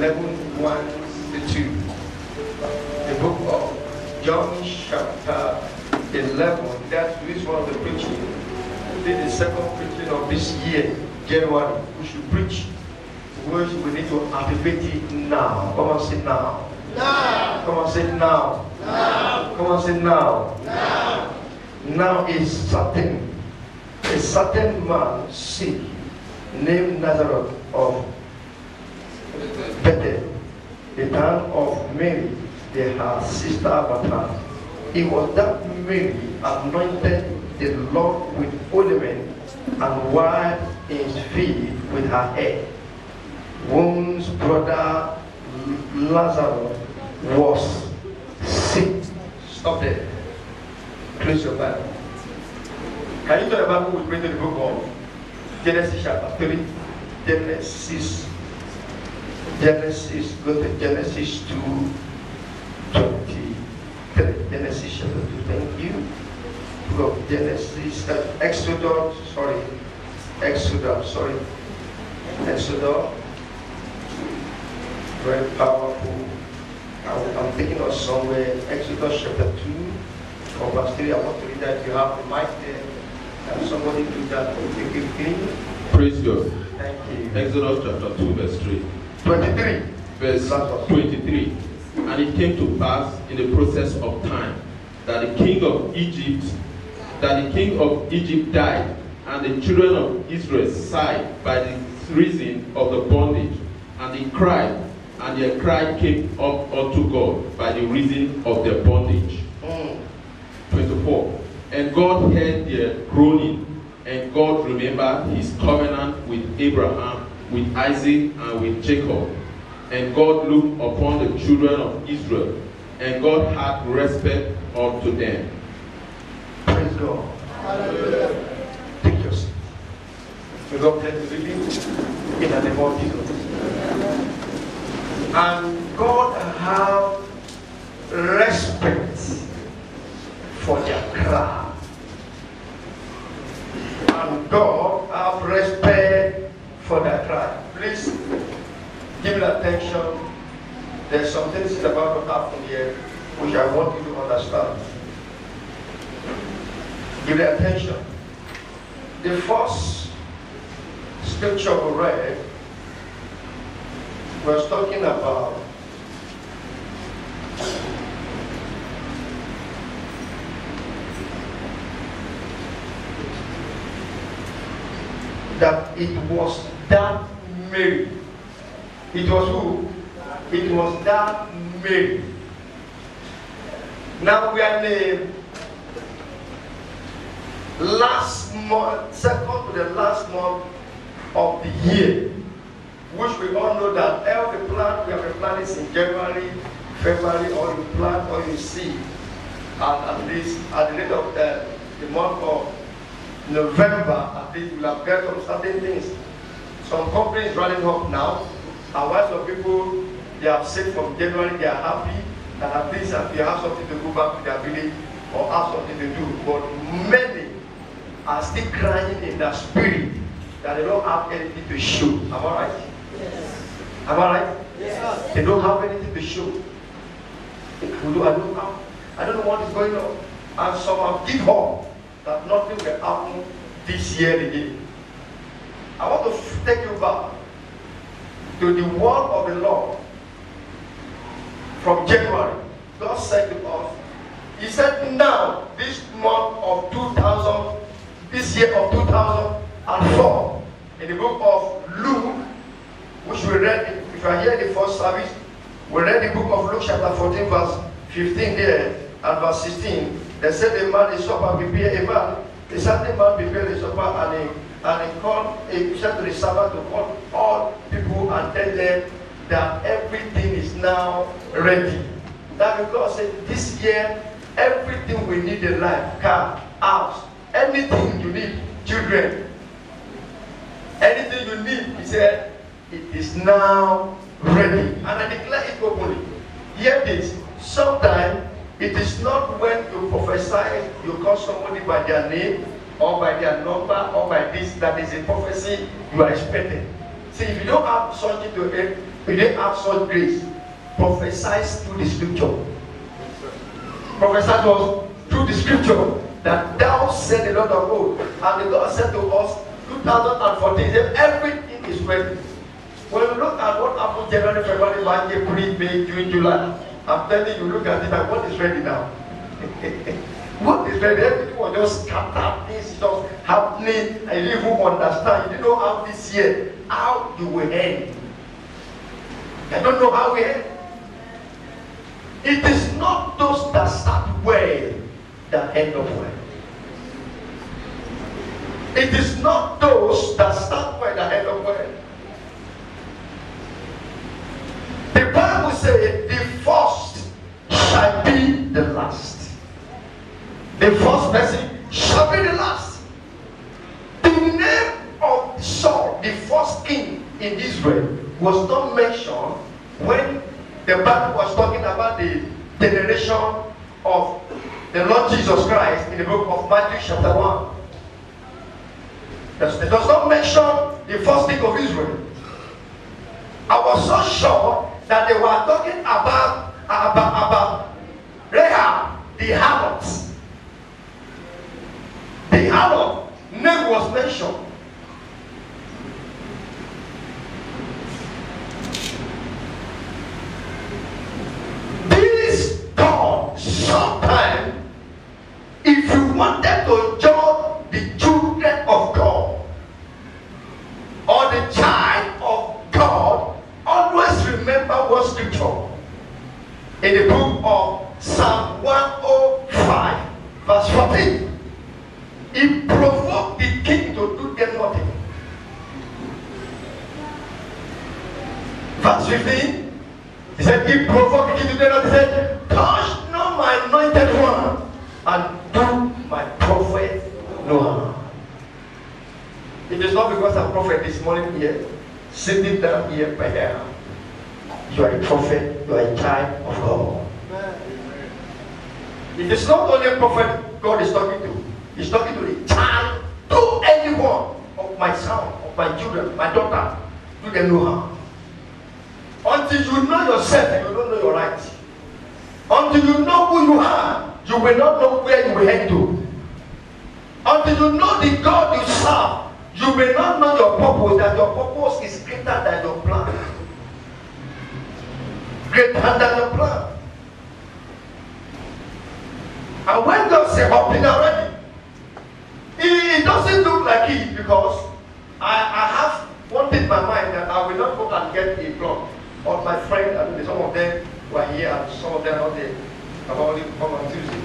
11:1-2. The book of John chapter 11. That is one of the preaching. This is the second preaching of this year, January. We should preach. We need to activate it now. Come on, say now. Now. Come on, say now. Now. Come on, say now. Now. Now is certain. A certain man sick, named Nazareth of Bethel, the town of Mary, her sister Martha. It was that Mary anointed the Lord with ointment and wiped his feet with her hair. One's brother Lazarus was sick. Stop there. Close your Bible. Can you turn the Bible with me to the book of Genesis chapter 3? Genesis, go to Genesis 2:23. Genesis chapter 2, thank you. Book of Genesis, Exodus. Very powerful. I'm thinking of somewhere, Exodus chapter 2, from verse 3. I want to read that. You have the mic there. Can somebody do that? Praise God. Thank you. Exodus chapter 2, verse 3. 23. Verse 23. And it came to pass in the process of time that the king of Egypt died, and the children of Israel sighed by the reason of the bondage, and they cried, and their cry came up unto God by the reason of their bondage. 24. And God heard their groaning, and God remembered his covenant with Abraham, with Isaac, and with Jacob. And God looked upon the children of Israel, and God had respect unto them. Praise God. Hallelujah. Take your seat. May God bless the reading in the name of Jesus. And God have respect for their cry. And God have respect for their cry. Please give me attention. There's some things about to happen here which I want you to understand. Give me attention. The first scripture we read was talking about that it was that Mary. It was who? It was that Mary. Now we are in the last month, second to the last month of the year, which we all know that every plant we have been planting in January, February, or you plant or you see, at least at the end of the month of November, at least we'll have got some certain things. Some companies running up now, and while some people they have said from January they are happy that at least they have something to go back to their village or have something to do. But many are still crying in their spirit that they don't have anything to show. Am I right? Yes. Am I right? Yes. They don't have anything to show. I don't know what is going on. And some have given up that nothing will happen this year again. I want to take you back to the word of the Lord from January. God said to us, He said, now, this month of 2000, this year of 2004, in the book of Luke, which we read, if you are here in the first service, we read the book of Luke chapter 14, verse 15 there, and verse 16. They said a man is supper prepare a man. A certain man prepared a supper and he called, he said to the servant to call all people and tell them that everything is now ready. That because this year, everything we need in life, car, house, anything you need, children, anything you need, he said, it is now ready. And I declare it openly. Hear this. Sometimes it is not when you prophesy, you call somebody by their name or by their number or by this, that is a prophecy you are expecting. See, if you don't have something to You didn't have such grace. Prophesied through the scripture. Prophesied was through the scripture that thou said the Lord of hosts. And the God said to us 2014, he said everything is ready. When you look at what happened January, February, March, April, May, June, July, I'm telling you, look at it and what is ready now? What is ready? Everything was just scattered, things just happening, and you didn't even understand. You didn't know how this year, how you will end. I don't know how we end. It is not those that start well that end up well. It is not those that start well that end up well. The Bible says the first shall be the last. The first person shall be the last. The name of Saul, the first king in Israel, was not mentioned when the Bible was talking about the generation of the Lord Jesus Christ in the book of Matthew chapter 1. It does not mention the first king of Israel. I was so sure that they were talking about Rahab, the harlot. The harlot name was mentioned. This God, sometimes, if you wanted to judge the children of God or the child of God, always remember what scripture in the book of Psalm 105 verse 14. He provoked the king to do them nothing. Verse 15, he said, he provoked the king to do them nothing. He said, touch not my anointed one and do my prophet no harm. It is not because I'm a prophet this morning here, sitting down here by here. You are a prophet, you are a child of God. It is not only a prophet God is talking to. He's talking to the child, to anyone of my son, of my children, my daughter, do them no harm. Until you know yourself, you don't know your right. Until you know who you are, you will not know where you will head to. Until you know the God you serve, you may not know your purpose, that your purpose is greater than your plan. Greater than your plan. And when God says, open already, it doesn't look like it, because I have one thing in my mind that I will not go and get a plot. Or my friend, I mean, some of them were here and some of them are not there. I've only come on Tuesday.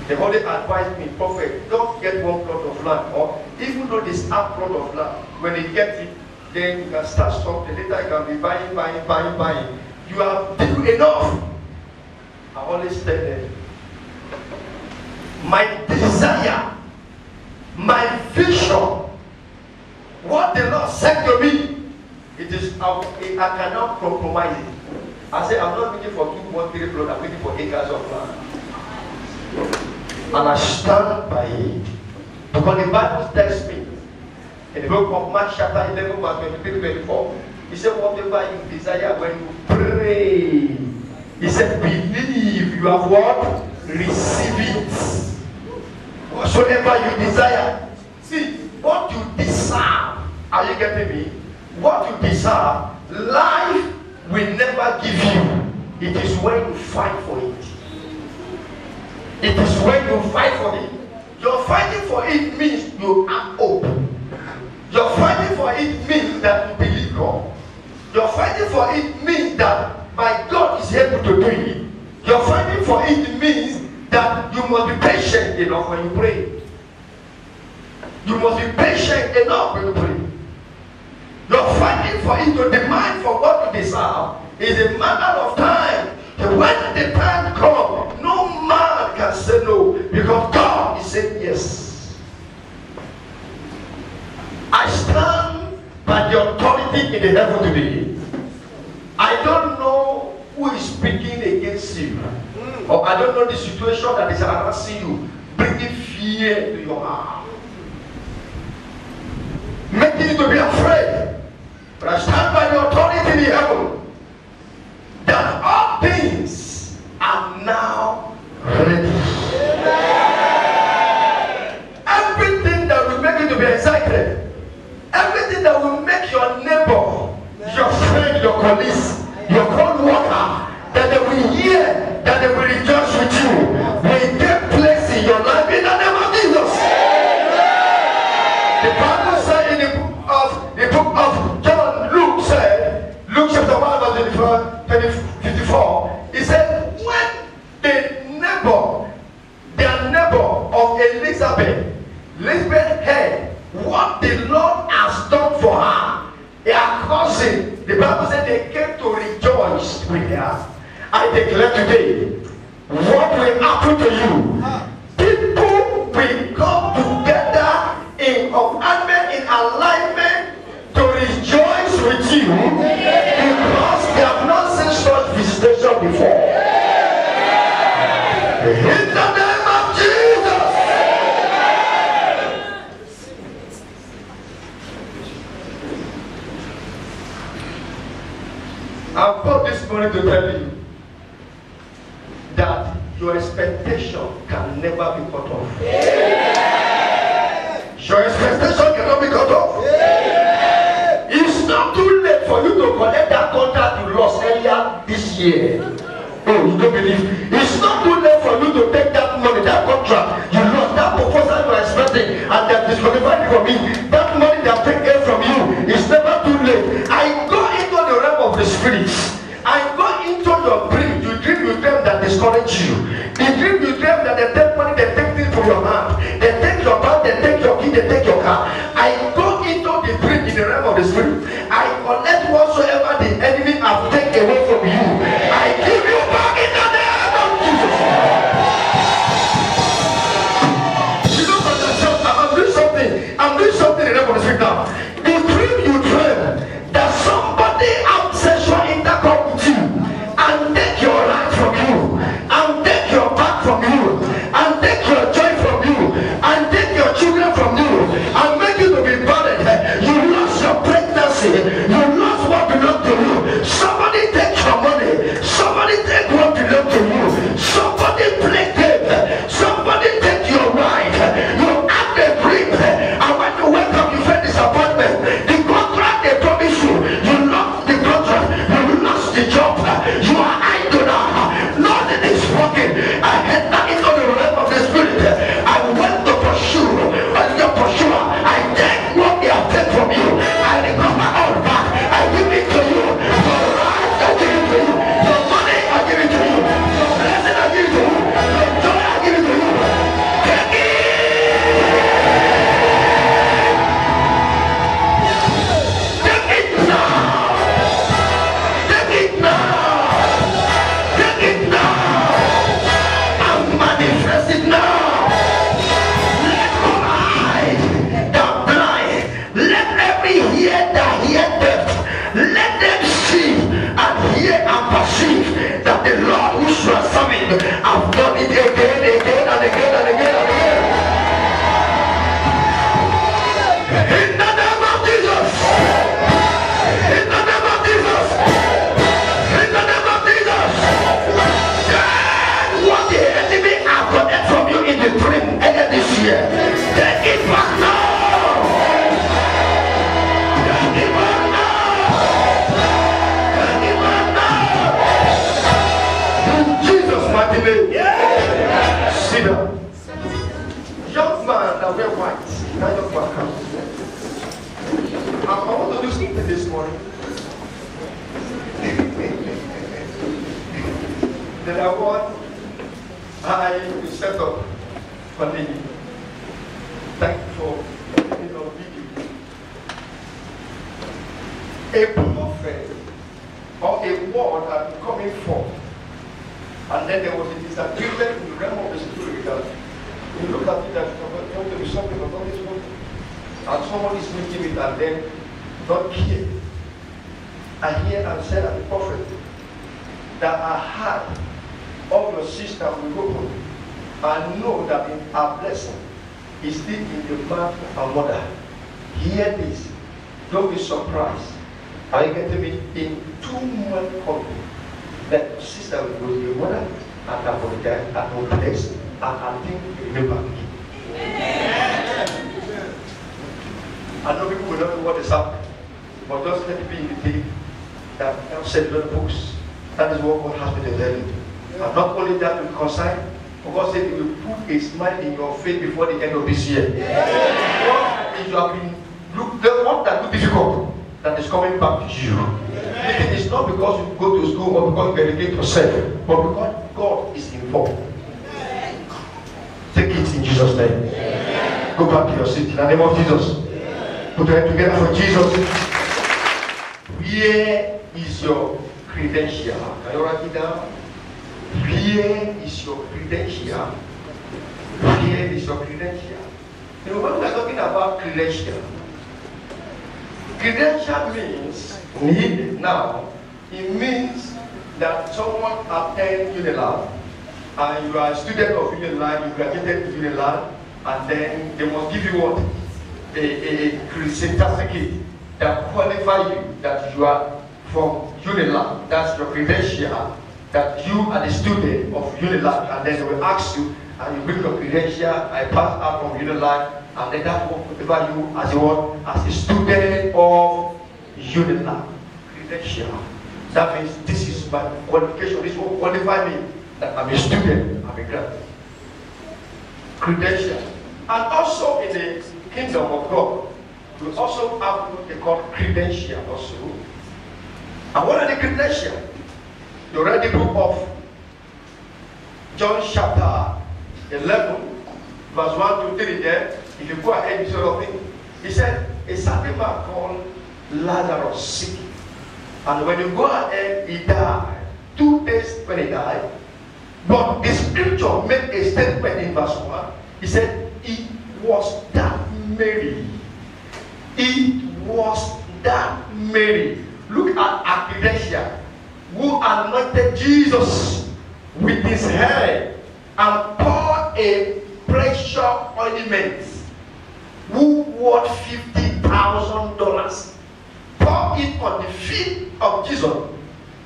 They only advised me, prophet, don't get one plot of land. Or even though this half plot of land, when they get it, then you can start something. Later you can be buying. You have done enough. I always tell them, my desire, my vision, what the Lord said to me, it is I cannot compromise it. I say I'm not looking for 2, 1, 3 plots, I'm looking for acres of land. And I stand by it. Because the Bible tells me in the book of Mark chapter 11 verse 23-24, he said, whatever you desire when you pray, he said, believe you have what? Receive it. Whatsoever you desire. See, what you deserve, are you getting me? What you deserve, life will never give you. It is when you fight for it. It is when you fight for it. Your fighting for it means you have hope. Your fighting for it means that you believe God. Your fighting for it means that my God is able to do it. Your fighting for it means that you must be patient enough when you pray. You must be patient enough when you pray. Your fighting for it to demand for what you deserve is a matter of time. And when the time comes, no man can say no, because God is saying yes. I stand by the authority in the heaven today. I don't know who is speaking against you, or I don't know the situation that is harassing you, bringing fear to your heart, making you to be afraid. But I stand by the authority in the heaven. your co-worker, that they will hear, that they will rejoice with you, will take place in your life in the name of Jesus. The Bible said in the book of John, Luke said, Luke chapter 1 verse 54, he said, when their neighbor of Elizabeth heard what the Lord has done for her, their cousin, the Bible said they came to rejoice with her. I declare today, what will happen to you? People will come together in alignment to rejoice with you because they have not seen such visitation before. In the name of Jesus. I've come this morning to tell you that your expectation can never be cut off. Your expectation cannot be cut off. It's not too late for you to collect that contract you lost earlier this year. Oh, you don't believe? It's not too late for you to take that money, that contract you lost, that proposal you are expecting, and that disqualified from me. That money they have taken from you. It's never too late. I go into the realm of the spirits. I go into your dream. You dream that discourage you. The dream you dream that they take money, they take things from your hand. They take your bag, they take your key, they take your car. I go into the dream in the realm of the spirit. I collect whatsoever the enemy have taken away from you. I give you back in the name of Jesus. You don't understand. I'm doing something in the realm of the spirit now. The dream you dream that somebody have sexual intercourse with you and take your life from you, and take your back from you, and take your joy from you, and take your children from you, and make you to be buried. You lost your pregnancy, you lost what belonged to you. Somebody take your money, somebody take what belonged to you, somebody play game, somebody take your right. You have a dream, and when you wake up you feel disappointment. The contract they promise you, you lost the contract, you lost the job, you are idle now. Nothing is working. I had nothing on the realm of the spirit. I went to pursue, and your pursuer, I take what they have taken from you. I recover all back. I give it to you. Your right, I give it to you. Your money, I give it to you. Your blessing, I give it to you. Your joy, I give it to you. Take it. Take it now. Take it now. Take it now. And manifest it now. Let go eye that blind. Let every ear that hear deaf. Let them see and hear and perceive that the Lord who you are serving have done it again and again and again and again. In the name of Jesus. In the name of Jesus. In the name of Jesus. Take what the enemy have gotten from you in the dream earlier this year. Take it back now. Take it back now. Take it back now. In Jesus' mighty name. Sit down. Young man that wear white. Now young man come. I want to do something this morning. That I want I set up for me. Thank you for video. A prophet or a word that is coming forth, and then there was a disagreement in the realm of the spirit. That you look at it that there is something about this one, and someone is making it, and then not here. I hear and said at the prophet that I had all your sister will go home and know that in our blessing is still in the man and mother. Hear this. Don't be surprised. Are you getting me? In 2 months coming, that sister will go to your mother and apologize and no place, and I think remember me. I know people will not know what is happening, but just let it be in the day. that help send the books. That is what God has me to tell you. And not only that, we consign, but God said He will put a smile in your face before the end of this year. What is you have been the one that look difficult that is coming back to you. It is not because you go to school or because you educate yourself, but because God is involved. Take it in Jesus' name. Go back to your seat in the name of Jesus. Put your hand together for Jesus. Where is your credential? Can you write it down? Where is your credential? Where is your credential? You know, when we are talking about credential means need now. It means that someone attend Unilab and you are a student of Unilab, you graduated to Unilab, and then they must give you what? A certificate that qualify you that you are from Unilab. That's your credential, that you are the student of Unilab, and then they will ask you, and you bring your credential, I passed out from Unilab, and then that will qualify you as a what? As a student of Unilab. Credential. That means this is my qualification, this will qualify me that I'm a student, I'm a graduate. Credential. And also in the kingdom of God, we also have what they call credential also. And what are the credentials? You read the book of John chapter 11, verse 1 to 3 there. If you go ahead, you sort of thing. He said, a certain man called Lazarus sick. And when you go ahead, he died. 2 days when he died. But the scripture made a statement in verse 1. He said, it was that Mary. It was that Mary. Look at our credential. Who anointed Jesus with his hair and poured a precious ointment. Who worth $50,000. Pour it on the feet of Jesus.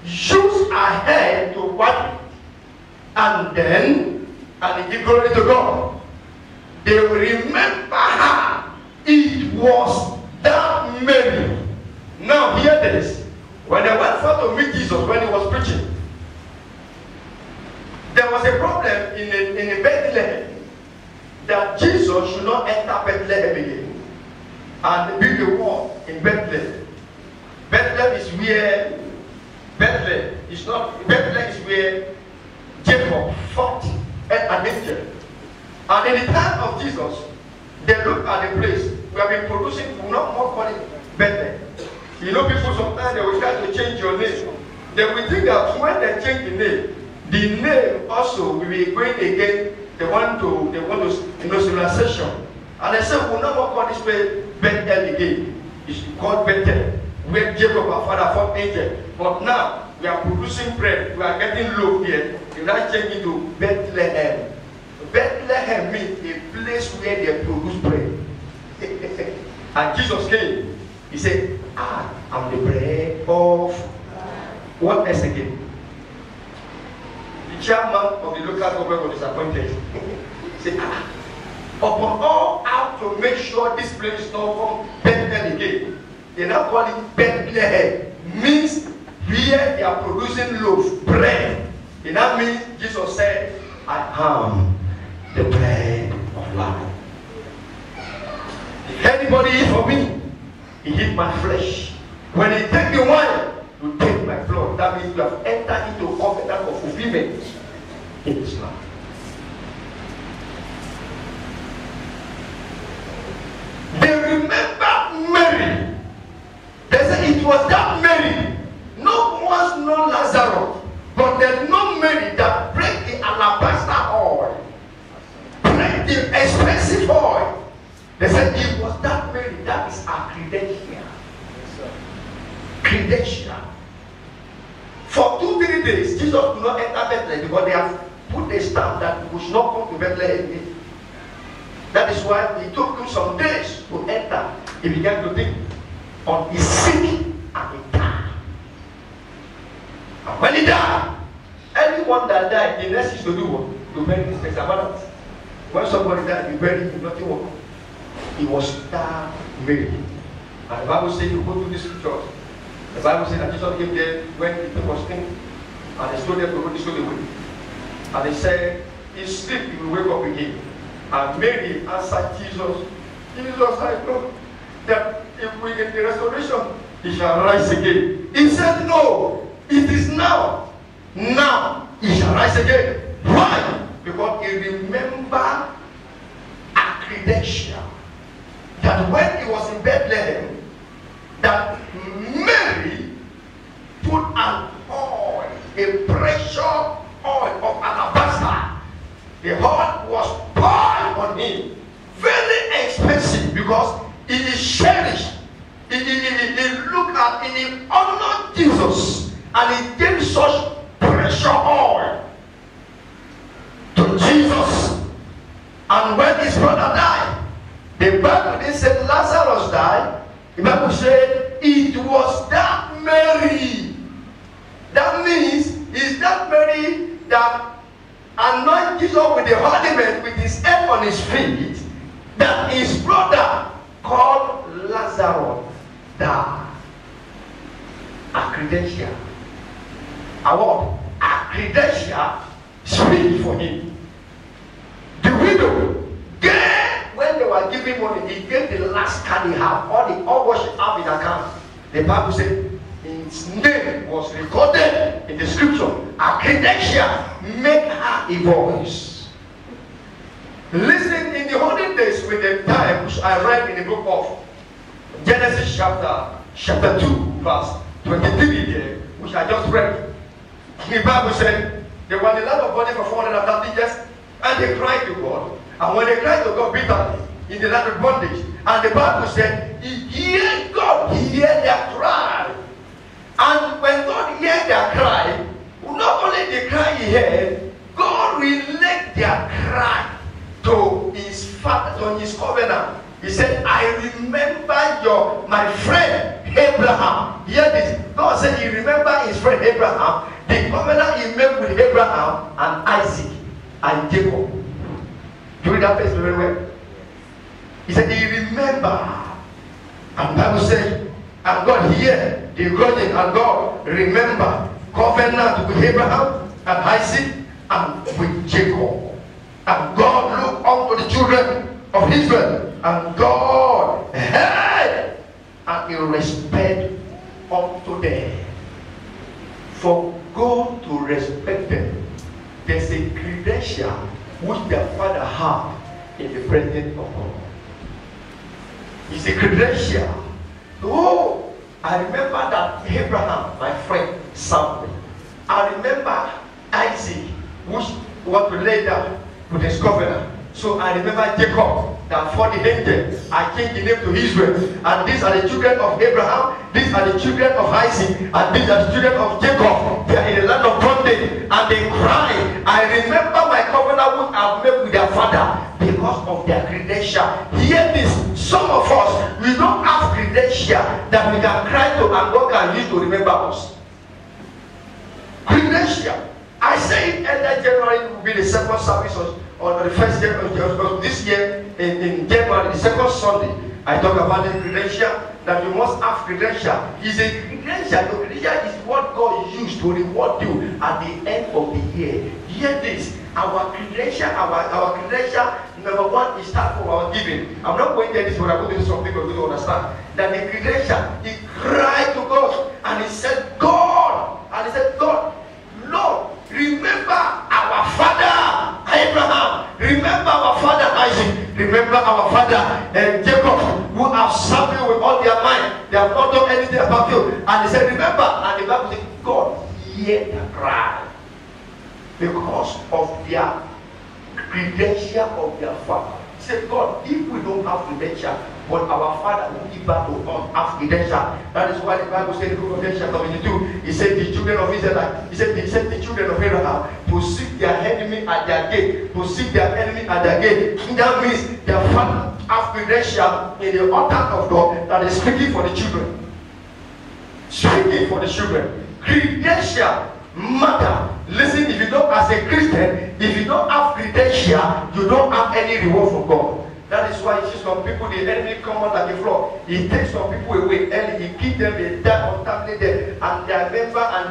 Use her hair to wipe it. And then, and he give glory to God. They will remember her. It was that Mary. Now hear this. When they went forth to meet Jesus when he was preaching, there was a problem in Bethlehem that Jesus should not enter Bethlehem again and build a wall in Bethlehem. Bethlehem is where Jacob fought an angel. And in the time of Jesus, they looked at the place. We have been producing, we not more call it Bethlehem. You know, people sometimes they will try to change your name. They will think that when they change the name also will be going again. They want to civilization. And they say we will not more call this place Bethel again. It's called Bethel, where Jacob our father fought angel. But now we are producing bread. We are getting low here. We are now changing to Bethlehem. Bethlehem means a place where they produce bread. And Jesus came. He said, I am the bread of what else again? The chairman of the local government was disappointed. He said, upon all how to make sure this place is not from Bethlehem again. They now call it Bethlehem. Means where they are producing loaf, bread. And that means Jesus said, I am the bread of life. If anybody eat for me, he eat my flesh. When he take the wine, you take my blood. That means you have entered into covenant of fulfillment in this life. They remember Mary. They say it was that Mary. No one known Lazarus, but there's no Mary that break the alabaster oil, break the expensive oil. They said it was that Mary. That is our credential. Credential. For 2-3 days, Jesus could not enter Bethlehem because they have put a stamp that we should not come to Bethlehem again. That is why it took him some days to enter. He began to think on his sick and he died. And when he died, anyone that died, the next is to do what? To bury his next amount. When somebody died, you bury him, nothing will come. He was that Mary. And the Bible says you go to the scriptures. The Bible says that Jesus came there when the people was in, and they stole them to go the way. And they said, he sleep, he will wake up again. And Mary answered Jesus, Jesus, I know that if we get the restoration, he shall rise again. He said, no, it is now. Now he shall rise again. Why? Because he remembered a credential that when he was in Bethlehem, that Mary put an oil, a precious oil of alabaster. The oil was poured on him. Very expensive because it is cherished. He looked at, he honored Jesus, and he gave such precious oil to Jesus. And when his brother died, the Bible didn't say Lazarus died. The Bible said it was that Mary. That means it's that Mary that anointed Jesus with the ornament with his head on his feet, that his brother called Lazarus died. A credential. A what? A credential speak for him. The widow gave, when they were giving money, he gave the last card he had, all what she had in account. The Bible said his name was recorded in the scripture. A credential make her a voice. Listen, in the olden days with the time which I read in the book of Genesis chapter 2 verse 23 there, which I just read. The Bible said they were in the land of bondage for 430 years, and they cried to God. And when they cried to God bitterly in the land of bondage, and the Bible said, he heard God, he heard their cry. And when God heard their cry, not only the cry he heard, God relayed their cry to his father, to his covenant. He said, I remember my friend Abraham. Hear this. God said he remembered his friend Abraham, the covenant he made with Abraham and Isaac and Jacob. Do you read that place very well? He said he remembered. And the Bible said, and God heard the grudging, and God remembered covenant with Abraham and Isaac and with Jacob. And God looked unto the children of Israel, and God heard, and he respect unto them. For God to respect them, there's a credential which their father had in the presence of God. It's a credential. Oh, I remember that Abraham, my friend, Samuel. I remember Isaac, which was later with his covenant. So I remember Jacob, that for the angel, I changed the name to Israel. And these are the children of Abraham, these are the children of Isaac, and these are the children of Jacob. They are in the land of bondage, and they cry. I remember my covenant which I've made with their father because of their credential. Hear this, some of us, we don't have credential that we can cry to and God can use to remember us. Credential. I say it earlier January will be the second service on the first day of this year in January, the second Sunday. I talk about the credential, that you must have credential. It's a credential. Your credential is what God used to reward you at the end of the year. Hear this. Our credential, our credential, number one, is start from our giving. I'm not going there this, but I'm going to some people to understand that the credential, he cried to God and he said, God, and he said, God, Lord, remember our father Abraham, remember our father Isaac, remember our father Jacob, who have served you with all their mind. They have not done anything about you. And he said, remember, and the Bible said, God hear their cry because of their credential of their father. He said, God, if we don't have credential, but our father will give back to us have credential. That is why the Bible said in the book of Genesis chapter 22, he said the children of Israel, he said the children of Abraham to seek their enemy at their gate, to seek their enemy at their gate. That means their father have credential in the altar of God that is speaking for the children. Speaking for the children. Credential matter. Listen, if you don't, as a Christian, if you don't have credential, you don't have any reward from God. That is why you see some people, the enemy come out like a flood. He takes some people away early. He keeps them, they die untimely death. And they are member and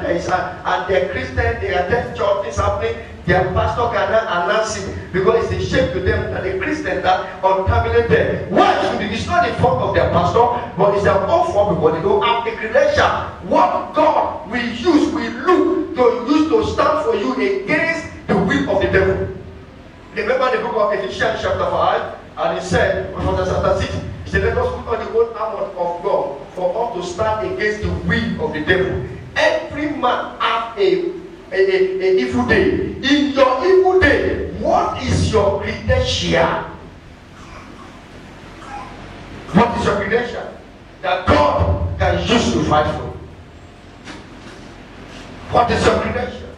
they are Christian, they attend church, things happening. Their pastor cannot announce it because it's a shame to them that the Christians are untimely dead. Why should it? It's not the fault of their pastor, but it's their own fault because they don't have the credential. What God will use, will look to use to stand for you against the will of the devil. Remember the book of Ephesians chapter 5, and he said, chapter 6, he said, let us put on the whole armor of God for us to stand against the will of the devil. Every man has a evil day. In your evil day, what is your credential? What is your credential that God can use to fight for? What is your credential?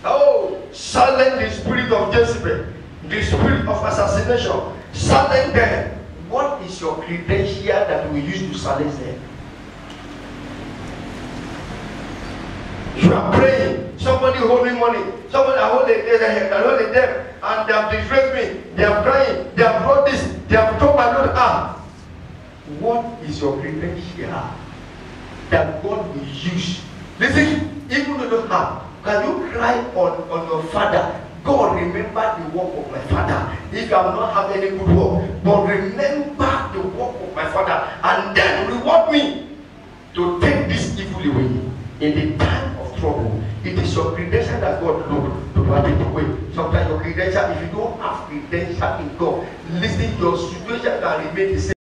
Oh, silence the spirit of Jezebel, the spirit of assassination. Silence them. What is your credential that we use to silence them? You are praying, somebody holding money, somebody holding them, and they have disgraced me, they are crying, they have brought this, they have told my Lord out. What is your credential that God will use? Listen, even though you don't have, can you cry on your father? God, remember the work of my father. If you have not had any good work, but remember the work of my father, and then reward me to take this evil away. In the time of trouble, it is your credential that God look to have it away. Sometimes your credential, if you don't have credential in God, listen, your situation can remain the same.